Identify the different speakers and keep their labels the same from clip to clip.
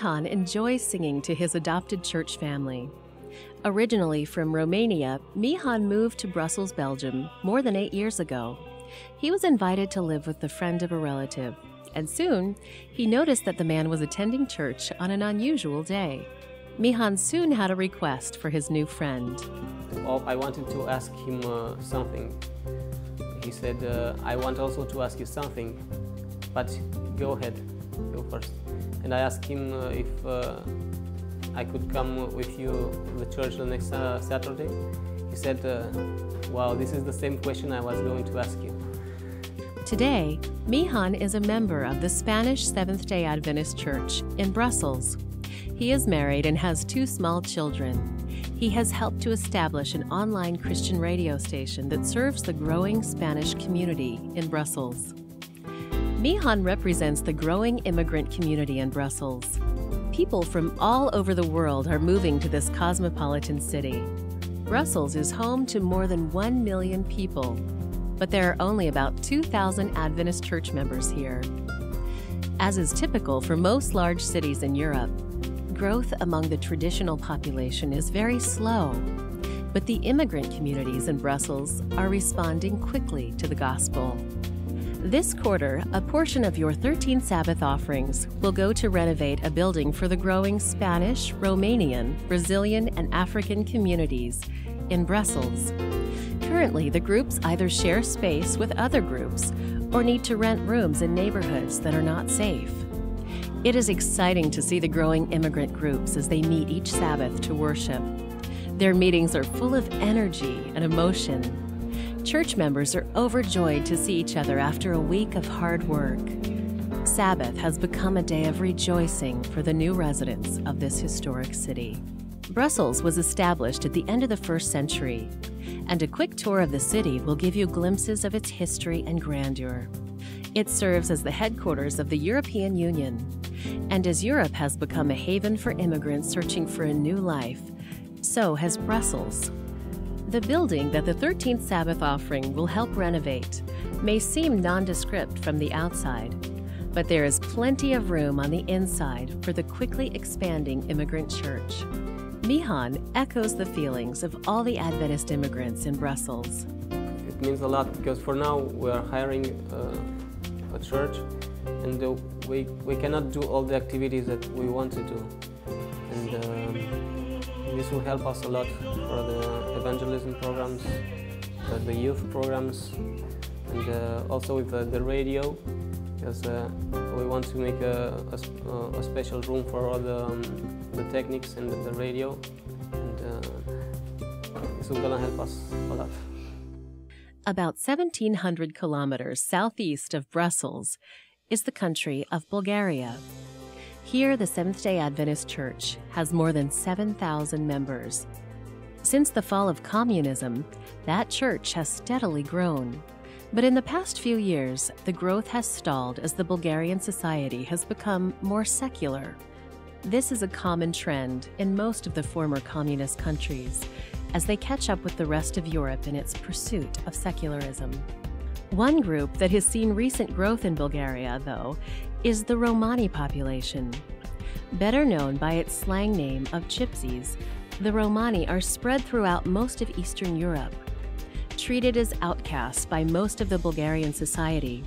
Speaker 1: Mihan enjoys singing to his adopted church family. Originally from Romania, Mihan moved to Brussels, Belgium, more than 8 years ago. He was invited to live with the friend of a relative, and soon he noticed that the man was attending church on an unusual day. Mihan soon had a request for his new friend.
Speaker 2: I wanted to ask him something. He said, I want also to ask you something, but go ahead, go first. And I asked him if I could come with you to the church the next Saturday. He said, wow, this is the same question I was going to ask you.
Speaker 1: Today, Mihan is a member of the Spanish Seventh-day Adventist Church in Brussels. He is married and has 2 small children. He has helped to establish an online Christian radio station that serves the growing Spanish community in Brussels. Mihan represents the growing immigrant community in Brussels. People from all over the world are moving to this cosmopolitan city. Brussels is home to more than 1 million people, but there are only about 2,000 Adventist church members here. As is typical for most large cities in Europe, growth among the traditional population is very slow, but the immigrant communities in Brussels are responding quickly to the gospel. This quarter, a portion of your 13 Sabbath offerings will go to renovate a building for the growing Spanish, Romanian, Brazilian, and African communities in Brussels. Currently, the groups either share space with other groups or need to rent rooms in neighborhoods that are not safe. It is exciting to see the growing immigrant groups as they meet each Sabbath to worship. Their meetings are full of energy and emotion. Church members are overjoyed to see each other after a week of hard work. Sabbath has become a day of rejoicing for the new residents of this historic city. Brussels was established at the end of the 1st century, and a quick tour of the city will give you glimpses of its history and grandeur. It serves as the headquarters of the European Union, and as Europe has become a haven for immigrants searching for a new life, so has Brussels. The building that the 13th Sabbath offering will help renovate may seem nondescript from the outside, but there is plenty of room on the inside for the quickly expanding immigrant church. Mihan echoes the feelings of all the Adventist immigrants in Brussels.
Speaker 2: It means a lot because for now we are hiring a church, and we cannot do all the activities that we want to do. And this will help us a lot for the evangelism programs, the youth programs, and also with the radio, because we want to make a special room for all the techniques and the radio, and this is going to help us a lot.
Speaker 1: About 1,700 kilometers southeast of Brussels is the country of Bulgaria. Here, the Seventh-day Adventist Church has more than 7,000 members. Since the fall of communism, that church has steadily grown. But in the past few years, the growth has stalled as the Bulgarian society has become more secular. This is a common trend in most of the former communist countries, as they catch up with the rest of Europe in its pursuit of secularism. One group that has seen recent growth in Bulgaria, though, is the Romani population. Better known by its slang name of Gypsies, the Romani are spread throughout most of Eastern Europe. Treated as outcasts by most of the Bulgarian society,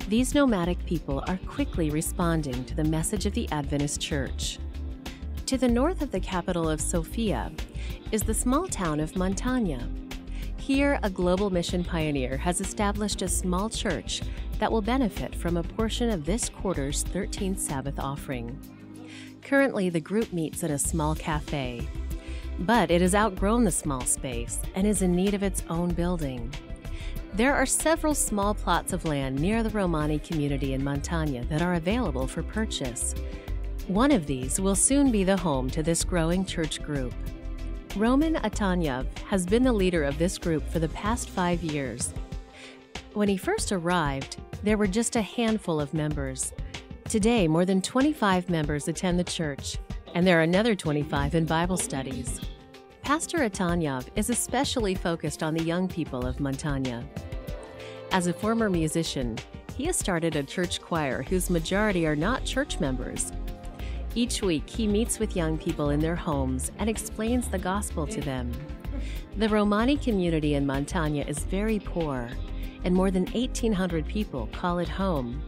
Speaker 1: these nomadic people are quickly responding to the message of the Adventist Church. To the north of the capital of Sofia is the small town of Montania. Here, a global mission pioneer has established a small church that will benefit from a portion of this quarter's 13th Sabbath offering. Currently, the group meets at a small cafe, but it has outgrown the small space and is in need of its own building. There are several small plots of land near the Romani community in Montania that are available for purchase. One of these will soon be the home to this growing church group. Roman Atanyov has been the leader of this group for the past 5 years. When he first arrived, there were just a handful of members. Today, more than 25 members attend the church, and there are another 25 in Bible studies. Pastor Atanyov is especially focused on the young people of Montania. As a former musician, he has started a church choir whose majority are not church members. Each week, he meets with young people in their homes and explains the gospel to them. The Romani community in Montagna is very poor, and more than 1,800 people call it home.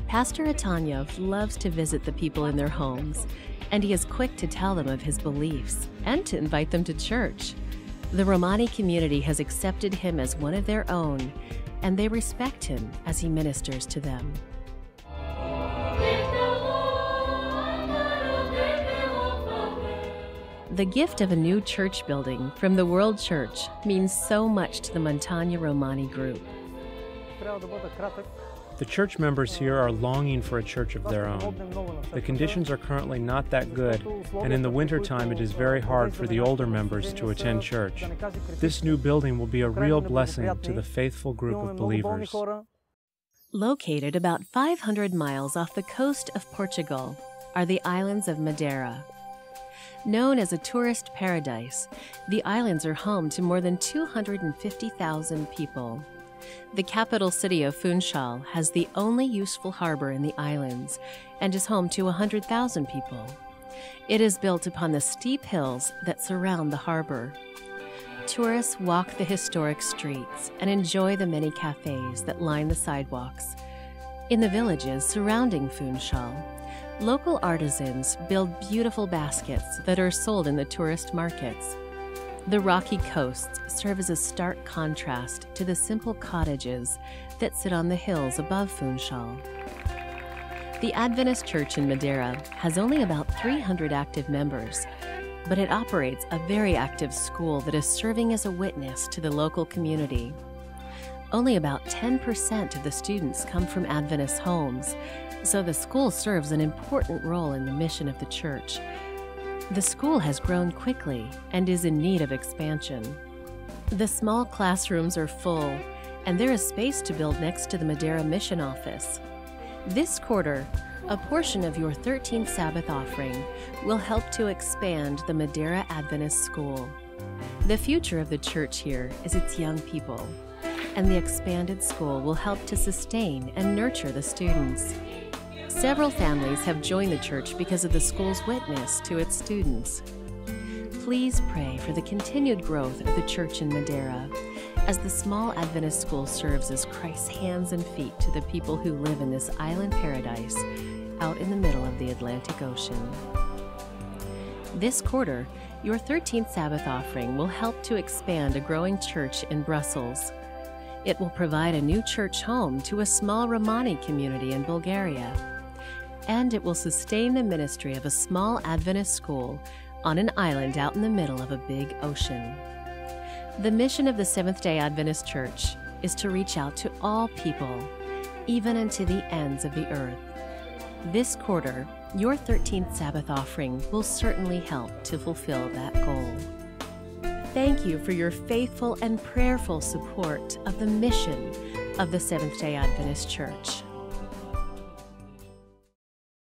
Speaker 1: Pastor Atanyov loves to visit the people in their homes, and he is quick to tell them of his beliefs and to invite them to church. The Romani community has accepted him as one of their own, and they respect him as he ministers to them. The gift of a new church building from the World Church means so much to the Montagna Romani group.
Speaker 3: The church members here are longing for a church of their own. The conditions are currently not that good, and in the wintertime it is very hard for the older members to attend church. This new building will be a real blessing to the faithful group of believers.
Speaker 1: Located about 500 miles off the coast of Portugal are the islands of Madeira. Known as a tourist paradise, the islands are home to more than 250,000 people. The capital city of Funchal has the only useful harbor in the islands and is home to 100,000 people. It is built upon the steep hills that surround the harbor. Tourists walk the historic streets and enjoy the many cafes that line the sidewalks. In the villages surrounding Funchal, local artisans build beautiful baskets that are sold in the tourist markets. The rocky coasts serve as a stark contrast to the simple cottages that sit on the hills above Funchal. The Adventist Church in Madeira has only about 300 active members, but it operates a very active school that is serving as a witness to the local community. Only about 10% of the students come from Adventist homes, so the school serves an important role in the mission of the church. The school has grown quickly and is in need of expansion. The small classrooms are full, and there is space to build next to the Madeira Mission Office. This quarter, a portion of your 13th Sabbath offering will help to expand the Madeira Adventist School. The future of the church here is its young people, and the expanded school will help to sustain and nurture the students. Several families have joined the church because of the school's witness to its students. Please pray for the continued growth of the church in Madeira, as the small Adventist school serves as Christ's hands and feet to the people who live in this island paradise out in the middle of the Atlantic Ocean. This quarter, your 13th Sabbath offering will help to expand a growing church in Brussels. It will provide a new church home to a small Romani community in Bulgaria, and it will sustain the ministry of a small Adventist school on an island out in the middle of a big ocean. The mission of the Seventh-day Adventist Church is to reach out to all people, even unto the ends of the earth. This quarter, your 13th Sabbath offering will certainly help to fulfill that goal. Thank you for your faithful and prayerful support of the mission of the Seventh-day Adventist Church.